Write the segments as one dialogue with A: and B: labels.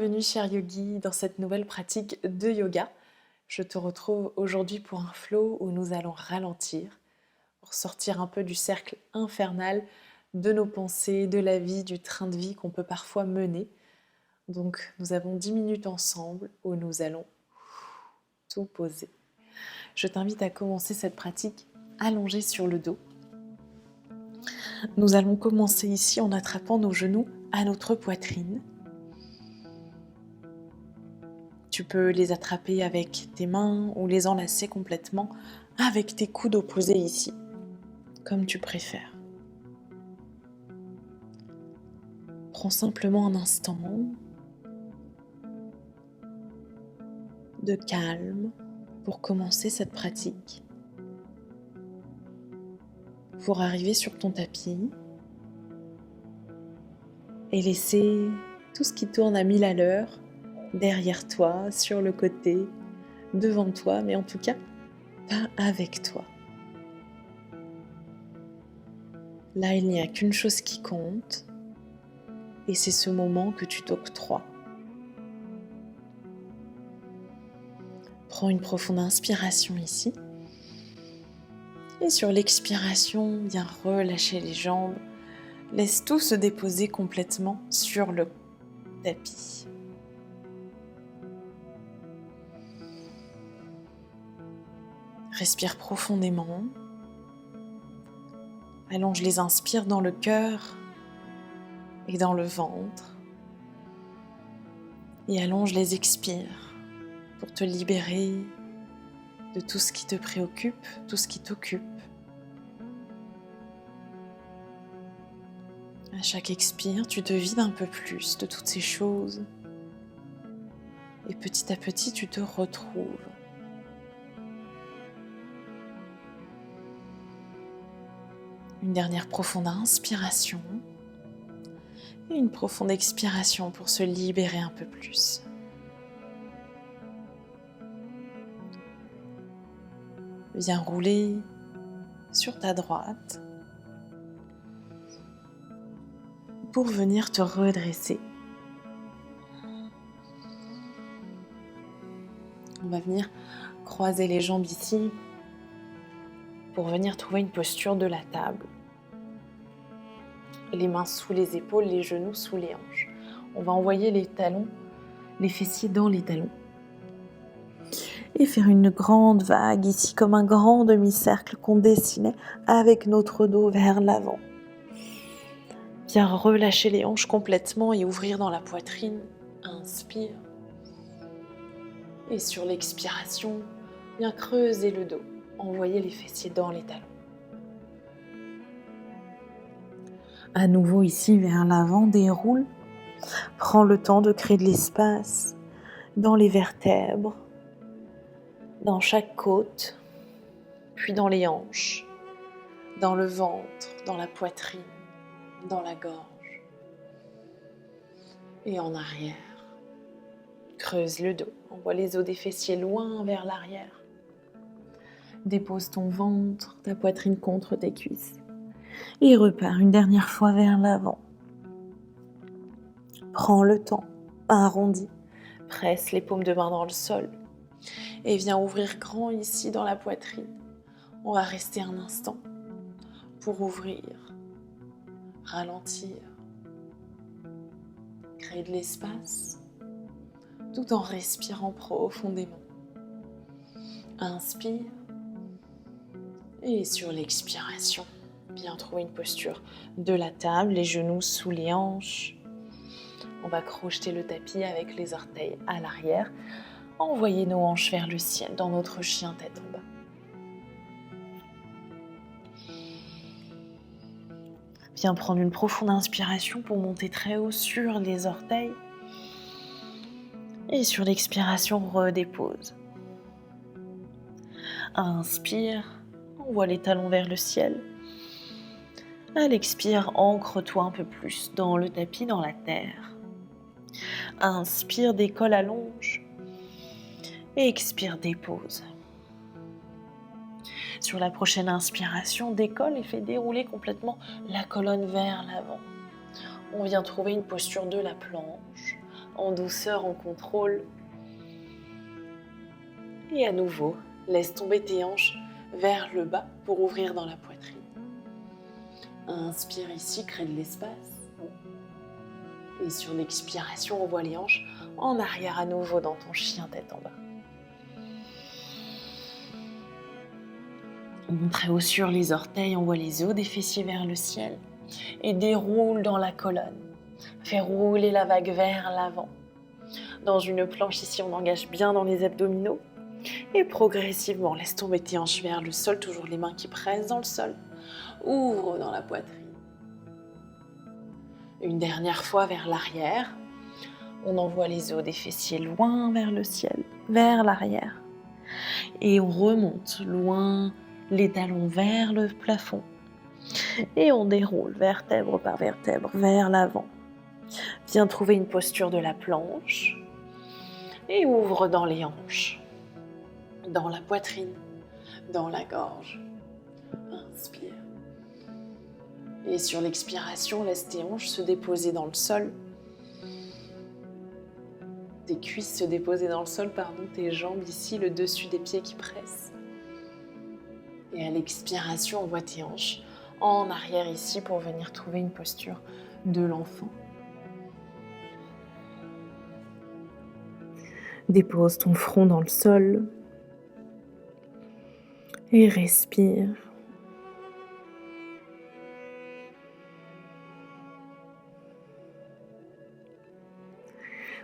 A: Bienvenue cher yogi dans cette nouvelle pratique de yoga. Je te retrouve aujourd'hui pour un flow où nous allons ralentir, pour sortir un peu du cercle infernal de nos pensées, de la vie, du train de vie qu'on peut parfois mener. Donc nous avons 10 minutes ensemble où nous allons tout poser. Je t'invite à commencer cette pratique allongée sur le dos. Nous allons commencer ici en attrapant nos genoux à notre poitrine. Tu peux les attraper avec tes mains ou les enlacer complètement avec tes coudes opposés ici, comme tu préfères. Prends simplement un instant de calme pour commencer cette pratique. Pour arriver sur ton tapis et laisser tout ce qui tourne à 1000 à l'heure derrière toi, sur le côté, devant toi, mais en tout cas, pas avec toi. Là, il n'y a qu'une chose qui compte, et c'est ce moment que tu t'octroies. Prends une profonde inspiration ici, et sur l'expiration, viens relâcher les jambes, laisse tout se déposer complètement sur le tapis. Respire profondément. Allonge les inspires dans le cœur et dans le ventre. Et allonge les expires pour te libérer de tout ce qui te préoccupe, tout ce qui t'occupe. À chaque expire, tu te vides un peu plus de toutes ces choses. Et petit à petit, tu te retrouves. Une dernière profonde inspiration et une profonde expiration pour se libérer un peu plus. Viens rouler sur ta droite pour venir te redresser. On va venir croiser les jambes ici pour venir trouver une posture de la table. Les mains sous les épaules, les genoux sous les hanches. On va envoyer les talons, les fessiers dans les talons. Et faire une grande vague ici, comme un grand demi-cercle qu'on dessinait avec notre dos vers l'avant. Viens relâcher les hanches complètement et ouvrir dans la poitrine. Inspire. Et sur l'expiration, viens creuser le dos. Envoyer les fessiers dans les talons. À nouveau ici vers l'avant, déroule. Prends le temps de créer de l'espace dans les vertèbres, dans chaque côte, puis dans les hanches, dans le ventre, dans la poitrine, dans la gorge. Et en arrière, creuse le dos. Envoie les os des fessiers loin vers l'arrière. Dépose ton ventre, ta poitrine contre tes cuisses. Et repars une dernière fois vers l'avant. Prends le temps, arrondis, presse les paumes de main dans le sol et viens ouvrir grand ici dans la poitrine. On va rester un instant pour ouvrir, ralentir, créer de l'espace tout en respirant profondément. Inspire et sur l'expiration, bien trouver une posture de la table, les genoux sous les hanches. On va crocheter le tapis avec les orteils à l'arrière. Envoyer nos hanches vers le ciel dans notre chien tête en bas. Viens prendre une profonde inspiration pour monter très haut sur les orteils. Et sur l'expiration, redépose. Inspire, envoie les talons vers le ciel. À l'expire, ancre-toi un peu plus dans le tapis, dans la terre. Inspire, décolle, allonge. Et expire, dépose. Sur la prochaine inspiration, décolle et fais dérouler complètement la colonne vers l'avant. On vient trouver une posture de la planche en douceur, en contrôle. Et à nouveau, laisse tomber tes hanches vers le bas pour ouvrir dans la poitrine. Inspire ici, crée de l'espace. Et sur l'expiration, envoie les hanches en arrière à nouveau dans ton chien tête en bas. Monte très haut sur les orteils, envoie les os des fessiers vers le ciel et déroule dans la colonne. Fais rouler la vague vers l'avant. Dans une planche ici, on engage bien dans les abdominaux. Et progressivement, laisse tomber tes hanches vers le sol, toujours les mains qui pressent dans le sol. Ouvre dans la poitrine. Une dernière fois vers l'arrière. On envoie les os des fessiers loin vers le ciel, vers l'arrière. Et on remonte loin les talons vers le plafond. Et on déroule vertèbre par vertèbre vers l'avant. Viens trouver une posture de la planche. Et ouvre dans les hanches, dans la poitrine, dans la gorge. Inspire. Et sur l'expiration, laisse tes hanches se déposer dans le sol. Tes cuisses se déposer dans le sol, tes jambes ici, le dessus des pieds qui pressent. Et à l'expiration, envoie tes hanches en arrière ici pour venir trouver une posture de l'enfant. Dépose ton front dans le sol et respire.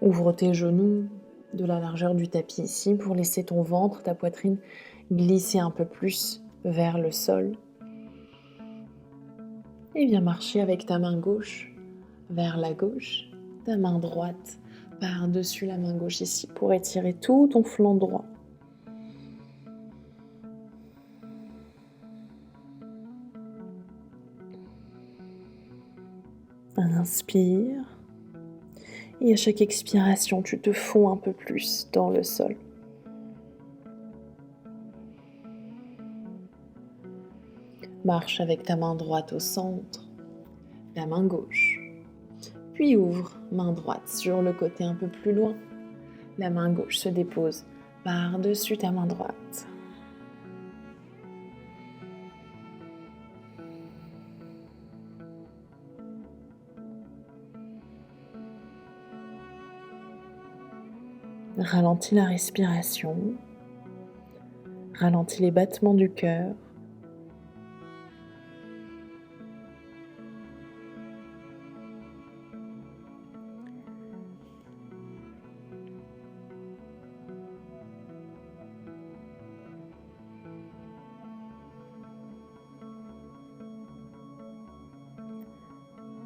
A: Ouvre tes genoux de la largeur du tapis ici pour laisser ton ventre, ta poitrine glisser un peu plus vers le sol. Et viens marcher avec ta main gauche vers la gauche, ta main droite par-dessus la main gauche ici pour étirer tout ton flanc droit. Inspire. Et à chaque expiration, tu te fonds un peu plus dans le sol. Marche avec ta main droite au centre, la main gauche. Puis ouvre, main droite sur le côté un peu plus loin. La main gauche se dépose par-dessus ta main droite. Ralentis la respiration, ralentis les battements du cœur.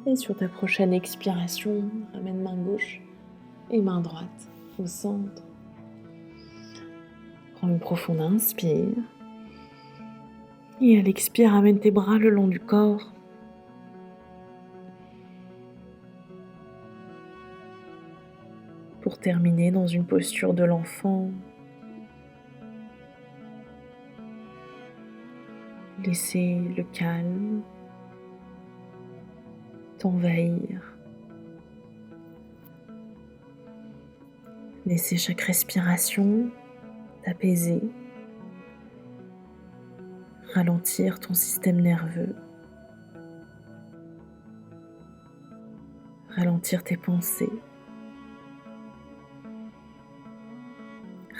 A: Et sur ta prochaine expiration, ramène main gauche et main droite au centre. Prends une profonde inspire. Et à l'expire, ramène tes bras le long du corps. Pour terminer dans une posture de l'enfant. Laissez le calme t'envahir. Laissez chaque respiration t'apaiser, ralentir ton système nerveux, ralentir tes pensées,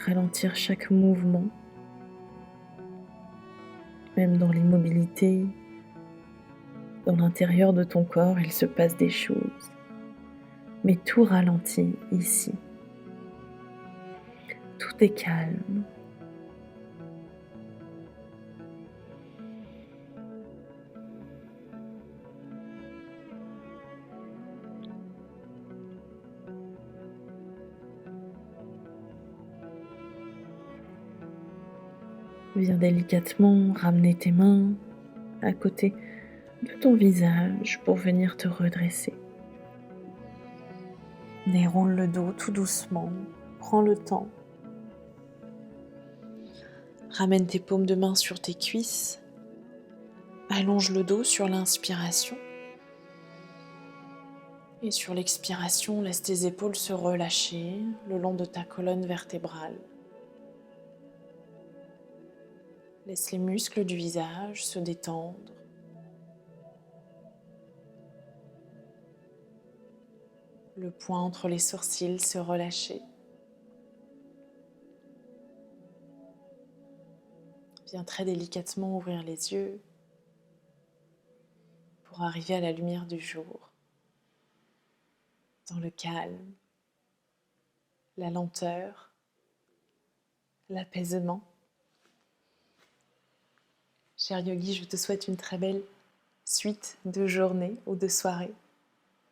A: ralentir chaque mouvement, même dans l'immobilité, dans l'intérieur de ton corps, il se passe des choses, mais tout ralentit ici. Tout est calme. Viens délicatement ramener tes mains à côté de ton visage pour venir te redresser. Déroule le dos tout doucement, prends le temps. Ramène tes paumes de main sur tes cuisses. Allonge le dos sur l'inspiration. Et sur l'expiration, laisse tes épaules se relâcher le long de ta colonne vertébrale. Laisse les muscles du visage se détendre. Le point entre les sourcils se relâcher. Viens très délicatement ouvrir les yeux pour arriver à la lumière du jour. Dans le calme, la lenteur, l'apaisement. Cher yogi, je te souhaite une très belle suite de journées ou de soirées.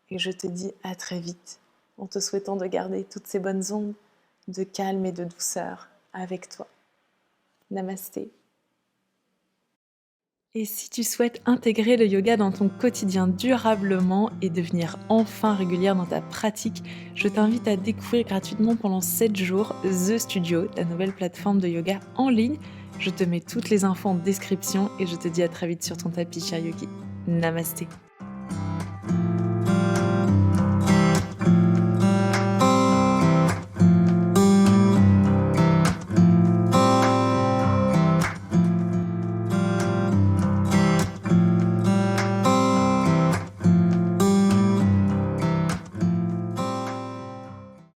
A: Et je te dis à très vite, en te souhaitant de garder toutes ces bonnes ondes de calme et de douceur avec toi. Namasté. Et si tu souhaites intégrer le yoga dans ton quotidien durablement et devenir enfin régulière dans ta pratique, je t'invite à découvrir gratuitement pendant 7 jours The Studio, la nouvelle plateforme de yoga en ligne. Je te mets toutes les infos en description et je te dis à très vite sur ton tapis, cher yogi. Namasté.